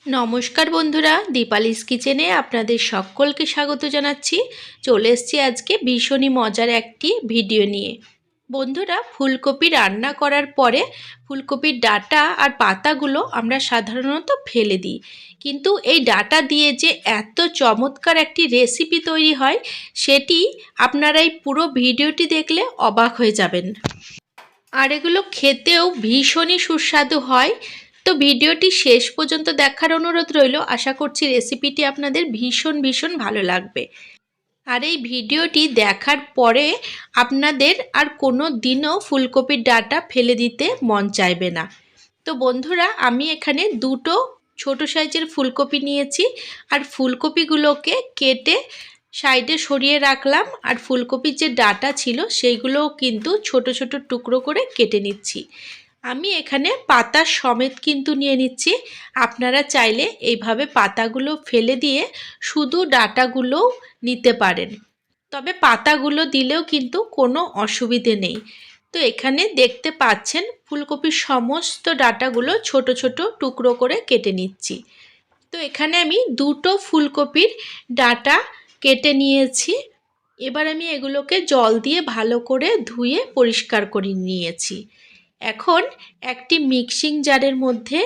নমস্কার বন্ধুরা, দীপালিস কিচেনে আপনাদের সকলকে স্বাগত জানাচ্ছি। চলে এসেছি আজকে ভীষণই মজার একটি ভিডিও নিয়ে। বন্ধুরা, ফুলকপি রান্না করার পরে ফুলকপির ডাঁটা আর পাতাগুলো আমরা সাধারণত ফেলে দিই, কিন্তু এই ডাঁটা দিয়ে যে এত চমৎকার একটি রেসিপি তৈরি হয় সেটি আপনারা এই পুরো ভিডিওটি দেখলে অবাক হয়ে যাবেন। আর এগুলো খেতেও ভীষণই সুস্বাদু হয়। তো ভিডিওটি শেষ পর্যন্ত দেখার অনুরোধ রইল। আশা করছি রেসিপিটি আপনাদের ভীষণ ভালো লাগবে। আর এই ভিডিওটি দেখার পরে আপনাদের আর কোনো দিনও ফুলকপির ডাঁটা ফেলে দিতে মন চাইবে না। তো বন্ধুরা, আমি এখানে দুটো ছোট সাইজের ফুলকপি নিয়েছি আর ফুলকপিগুলোকে কেটে সাইডে সরিয়ে রাখলাম। আর ফুলকপির যে ডাঁটা ছিল সেইগুলোও কিন্তু ছোট ছোট টুকরো করে কেটে নিচ্ছি। আমি এখানে পাতা সমেত কিন্তু নিয়ে নিচ্ছি। আপনারা চাইলে এইভাবে পাতাগুলো ফেলে দিয়ে শুধু ডাঁটাগুলোও নিতে পারেন, তবে পাতাগুলো দিলেও কিন্তু কোনো অসুবিধে নেই। তো এখানে দেখতে পাচ্ছেন ফুলকপির সমস্ত ডাঁটাগুলো ছোট ছোট টুকরো করে কেটে নিচ্ছি। তো এখানে আমি দুটো ফুলকপির ডাঁটা কেটে নিয়েছি। এবার আমি এগুলোকে জল দিয়ে ভালো করে ধুয়ে পরিষ্কার করে নিয়েছি। এখন একটি মিক্সিং জারের মধ্যে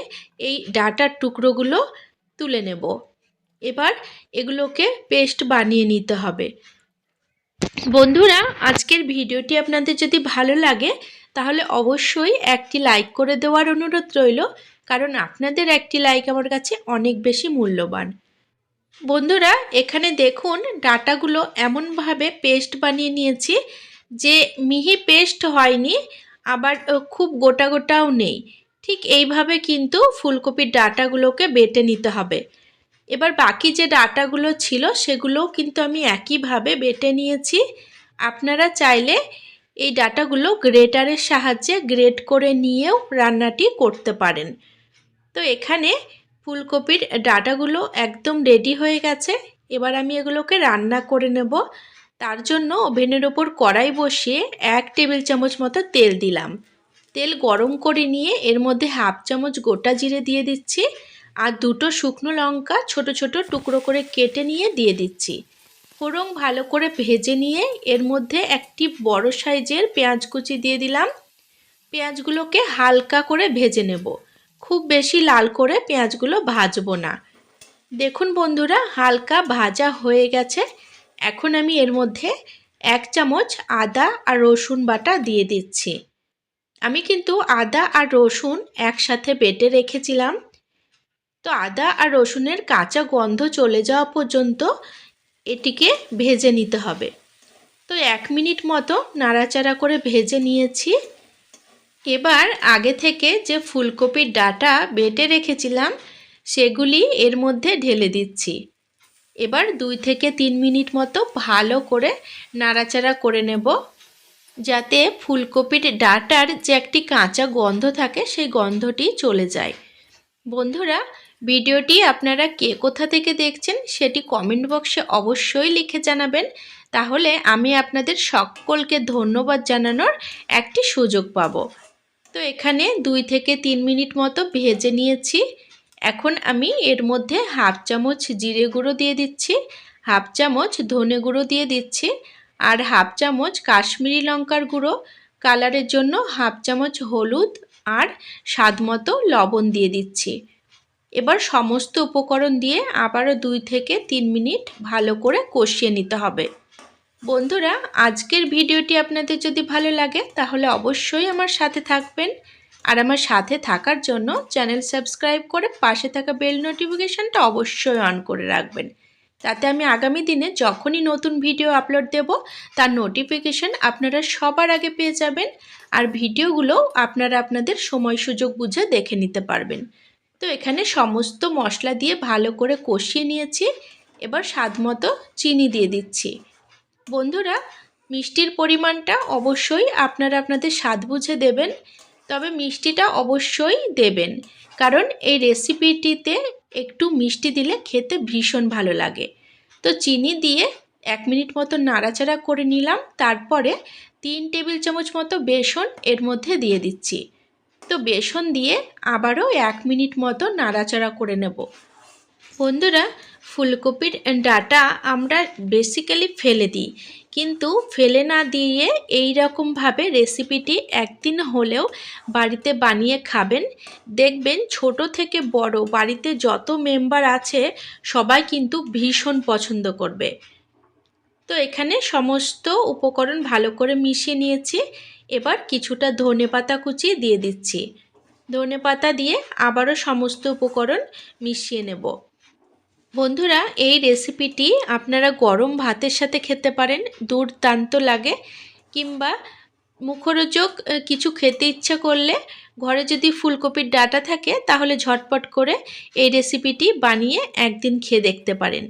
এই ডাঁটার টুকরোগুলো তুলে নেব। এবার এগুলোকে পেস্ট বানিয়ে নিতে হবে। বন্ধুরা, আজকের ভিডিওটি আপনাদের যদি ভালো লাগে তাহলে অবশ্যই একটি লাইক করে দেওয়ার অনুরোধ রইল, কারণ আপনাদের একটি লাইক আমার কাছে অনেক বেশি মূল্যবান। বন্ধুরা, এখানে দেখুন ডাঁটাগুলো এমনভাবে পেস্ট বানিয়ে নিয়েছি যে মিহি পেস্ট হয়নি, আবার খুব গোটা গোটাও নেই। ঠিক এইভাবে কিন্তু ফুলকপির ডাঁটাগুলোকে বেটে নিতে হবে। এবার বাকি যে ডাঁটাগুলো ছিল সেগুলোও কিন্তু আমি একইভাবে বেটে নিয়েছি। আপনারা চাইলে এই ডাঁটাগুলো গ্রেটারের সাহায্যে গ্রেট করে নিয়েও রান্নাটি করতে পারেন। তো এখানে ফুলকপির ডাঁটাগুলো একদম রেডি হয়ে গেছে। এবার আমি এগুলোকে রান্না করে নেব। তার জন্য ওভেনের ওপর কড়াই বসিয়ে 1 টেবিল চামচ মতো তেল দিলাম। তেল গরম করে নিয়ে এর মধ্যে হাফ চামচ গোটা জিরে দিয়ে দিচ্ছি আর দুটো শুকনো লঙ্কা ছোট ছোট টুকরো করে কেটে নিয়ে দিয়ে দিচ্ছি। ফোড়ন ভালো করে ভেজে নিয়ে এর মধ্যে একটি বড় সাইজের পেঁয়াজ কুচি দিয়ে দিলাম। পেঁয়াজগুলোকে হালকা করে ভেজে নেব, খুব বেশি লাল করে পেঁয়াজগুলো ভাজবো না। দেখুন বন্ধুরা, হালকা ভাজা হয়ে গেছে। এখন আমি এর মধ্যে 1 চামচ আদা আর রসুন বাটা দিয়ে দিচ্ছি। আমি কিন্তু আদা আর রসুন একসাথে বেটে রেখেছিলাম। তো আদা আর রসুনের কাঁচা গন্ধ চলে যাওয়া পর্যন্ত এটিকে ভেজে নিতে হবে। তো 1 মিনিট মতো নাড়াচাড়া করে ভেজে নিয়েছি। এবার আগে থেকে যে ফুলকপির ডাঁটা বেটে রেখেছিলাম সেগুলি এর মধ্যে ঢেলে দিচ্ছি। এবার 2 থেকে 3 মিনিট মতো ভালো করে নাড়াচাড়া করে নেব, যাতে ফুলকপির ডাঁটার যে একটি কাঁচা গন্ধ থাকে সেই গন্ধটি চলে যায়। বন্ধুরা, ভিডিওটি আপনারা কে কোথা থেকে দেখছেন সেটি কমেন্ট বক্সে অবশ্যই লিখে জানাবেন, তাহলে আমি আপনাদের সকলকে ধন্যবাদ জানানোর একটি সুযোগ পাবো। তো এখানে 2 থেকে 3 মিনিট মতো ভেজে নিয়েছি। এখন আমি এর মধ্যে হাফ চামচ জিরে গুঁড়ো দিয়ে দিচ্ছি, হাফ চামচ ধনে গুঁড়ো দিয়ে দিচ্ছি আর হাফ চামচ কাশ্মীরি লঙ্কার গুঁড়ো কালারের জন্য, হাফ চামচ হলুদ আর স্বাদ মতো লবণ দিয়ে দিচ্ছি। এবার সমস্ত উপকরণ দিয়ে আবারও 2 থেকে 3 মিনিট ভালো করে কষিয়ে নিতে হবে। বন্ধুরা, আজকের ভিডিওটি আপনাদের যদি ভালো লাগে তাহলে অবশ্যই আমার সাথে থাকবেন। আর আমার সাথে থাকার জন্য চ্যানেল সাবস্ক্রাইব করে পাশে থাকা বেল নোটিফিকেশানটা অবশ্যই অন করে রাখবেন, তাতে আমি আগামী দিনে যখনই নতুন ভিডিও আপলোড দেব তার নোটিফিকেশান আপনারা সবার আগে পেয়ে যাবেন। আর ভিডিওগুলো আপনারা আপনাদের সময় সুযোগ বুঝে দেখে নিতে পারবেন। তো এখানে সমস্ত মশলা দিয়ে ভালো করে কষিয়ে নিয়েছি। এবার স্বাদ মতো চিনি দিয়ে দিচ্ছি। বন্ধুরা, মিষ্টির পরিমাণটা অবশ্যই আপনারা আপনাদের স্বাদ বুঝে দেবেন, তবে মিষ্টিটা অবশ্যই দেবেন, কারণ এই রেসিপিটিতে একটু মিষ্টি দিলে খেতে ভীষণ ভালো লাগে। তো চিনি দিয়ে 1 মিনিট মতো নাড়াচাড়া করে নিলাম। তারপরে 3 টেবিল চামচ মতো বেসন এর মধ্যে দিয়ে দিচ্ছি। তো বেসন দিয়ে আবারও 1 মিনিট মতো নাড়াচাড়া করে নেব। বন্ধুরা, ফুলকপির ডাঁটা আমরা বেসিক্যালি ফেলে দিই, কিন্তু ফেলে না দিয়ে এই রকমভাবে রেসিপিটি একদিন হলেও বাড়িতে বানিয়ে খাবেন। দেখবেন ছোট থেকে বড় বাড়িতে যত মেম্বার আছে সবাই কিন্তু ভীষণ পছন্দ করবে। তো এখানে সমস্ত উপকরণ ভালো করে মিশিয়ে নিয়েছি। এবার কিছুটা ধনেপাতা কুচি দিয়ে দিচ্ছি। ধনেপাতা দিয়ে আবারও সমস্ত উপকরণ মিশিয়ে নেব। বন্ধুরা, এই রেসিপিটি আপনারা গরম ভাতের সাথে খেতে পারেন, দুর্দান্ত লাগে। কিংবা মুখরোচক কিছু খেতে ইচ্ছা করলে ঘরে যদি ফুলকপির ডাঁটা থাকে তাহলে ঝটপট করে এই রেসিপিটি বানিয়ে একদিন খেয়ে দেখতে পারেন।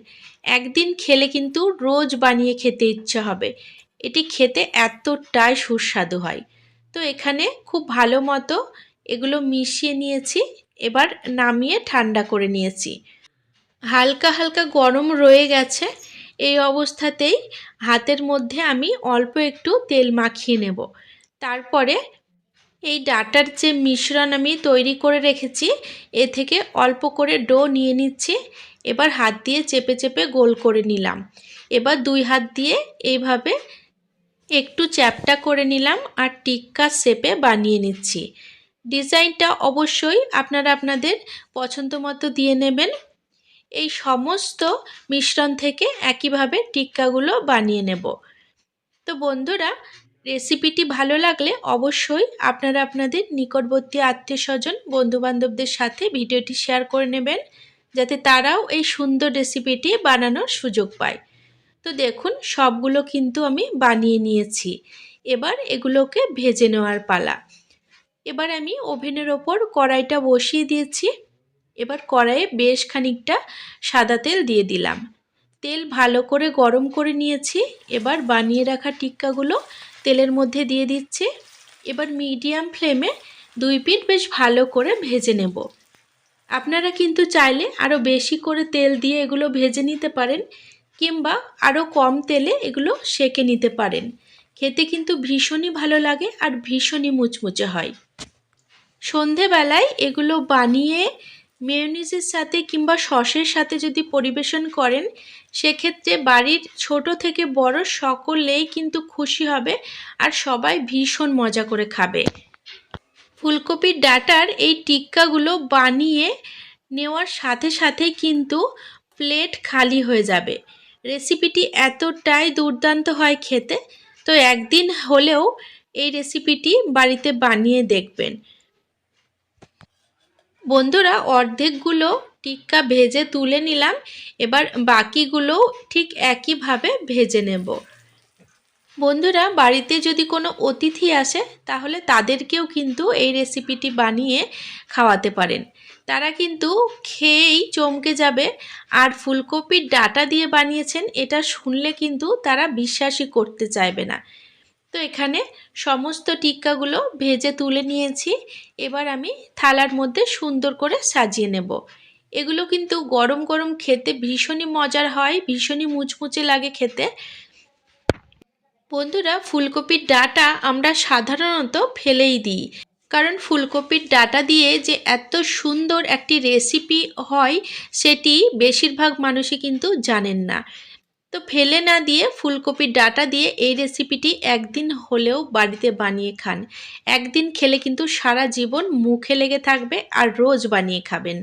একদিন খেলে কিন্তু রোজ বানিয়ে খেতে ইচ্ছা হবে। এটি খেতে এতটাই সুস্বাদু হয়। তো এখানে খুব ভালো মতো এগুলো মিশিয়ে নিয়েছি। এবার নামিয়ে ঠান্ডা করে নিয়েছি। হালকা হালকা গরম রয়ে গেছে। এই অবস্থাতেই হাতের মধ্যে আমি অল্প একটু তেল মাখিয়ে নেব। তারপরে এই ডাঁটার যে মিশ্রণ আমি তৈরি করে রেখেছি এ থেকে অল্প করে ডো নিয়ে নিচ্ছি। এবার হাত দিয়ে চেপে চেপে গোল করে নিলাম। এবার 2 হাত দিয়ে এইভাবে একটু চ্যাপ্টা করে নিলাম আর টিক্কা শেপে বানিয়ে নিচ্ছি। ডিজাইনটা অবশ্যই আপনারা আপনাদের পছন্দ মতো দিয়ে নেবেন। এই সমস্ত মিশ্রণ থেকে একইভাবে টিক্কাগুলো বানিয়ে নেব। তো বন্ধুরা, রেসিপিটি ভালো লাগলে অবশ্যই আপনারা আপনাদের নিকটবর্তী আত্মীয়স্বজন বন্ধুবান্ধবদের সাথে ভিডিওটি শেয়ার করে নেবেন, যাতে তারাও এই সুন্দর রেসিপিটি বানানোর সুযোগ পায়। তো দেখুন, সবগুলো কিন্তু আমি বানিয়ে নিয়েছি। এবার এগুলোকে ভেজে নেওয়ার পালা। এবার আমি ওভেনের ওপর কড়াইটা বসিয়ে দিয়েছি। এবার কড়াইয়ে বেশ খানিকটা সাদা তেল দিয়ে দিলাম। তেল ভালো করে গরম করে নিয়েছি। এবার বানিয়ে রাখা টিক্কাগুলো তেলের মধ্যে দিয়ে দিচ্ছি। এবার মিডিয়াম ফ্লেমে 2 পিঠ বেশ ভালো করে ভেজে নেব। আপনারা কিন্তু চাইলে আরও বেশি করে তেল দিয়ে এগুলো ভেজে নিতে পারেন, কিংবা আরও কম তেলে এগুলো সেঁকে নিতে পারেন। খেতে কিন্তু ভীষণই ভালো লাগে আর ভীষণই মুচমুচে হয়। সন্ধেবেলায় এগুলো বানিয়ে মেয়োনিজের সাথে কিংবা সসের সাথে যদি পরিবেশন করেন, সেক্ষেত্রে বাড়ির ছোট থেকে বড় সকলেই কিন্তু খুশি হবে আর সবাই ভীষণ মজা করে খাবে। ফুলকপির ডাঁটার এই টিক্কাগুলো বানিয়ে নেওয়ার সাথে সাথেই কিন্তু প্লেট খালি হয়ে যাবে। রেসিপিটি এতটাই দুর্দান্ত হয় খেতে। তো একদিন হলেও এই রেসিপিটি বাড়িতে বানিয়ে দেখবেন। বন্ধুরা, অর্ধেকগুলো টিক্কা ভেজে তুলে নিলাম। এবার বাকিগুলো ঠিক একইভাবে ভেজে নেব। বন্ধুরা, বাড়িতে যদি কোনো অতিথি আসে তাহলে তাদেরকেও কিন্তু এই রেসিপিটি বানিয়ে খাওয়াতে পারেন। তারা কিন্তু খেয়েই চমকে যাবে। আর ফুলকপির ডাঁটা দিয়ে বানিয়েছেন এটা শুনলে কিন্তু তারা বিশ্বাসই করতে চাইবে না। তো এখানে সমস্ত টিক্কাগুলো ভেজে তুলে নিয়েছি। এবার আমি থালার মধ্যে সুন্দর করে সাজিয়ে নেব। এগুলো কিন্তু গরম গরম খেতে ভীষণই মজার হয়, ভীষণই মুচমুচে লাগে খেতে। বন্ধুরা, ফুলকপির ডাঁটা আমরা সাধারণত ফেলেই দিই, কারণ ফুলকপির ডাঁটা দিয়ে যে এত সুন্দর একটি রেসিপি হয় সেটি বেশিরভাগ মানুষই কিন্তু জানেন না। তো ফেলে না দিয়ে ফুলকপির ডাঁটা দিয়ে এই রেসিপিটি একদিন হলেও বাড়িতে বানিয়ে খান। একদিন খেলে কিন্তু সারা জীবন মুখে লেগে থাকবে আর রোজ বানিয়ে খাবেন।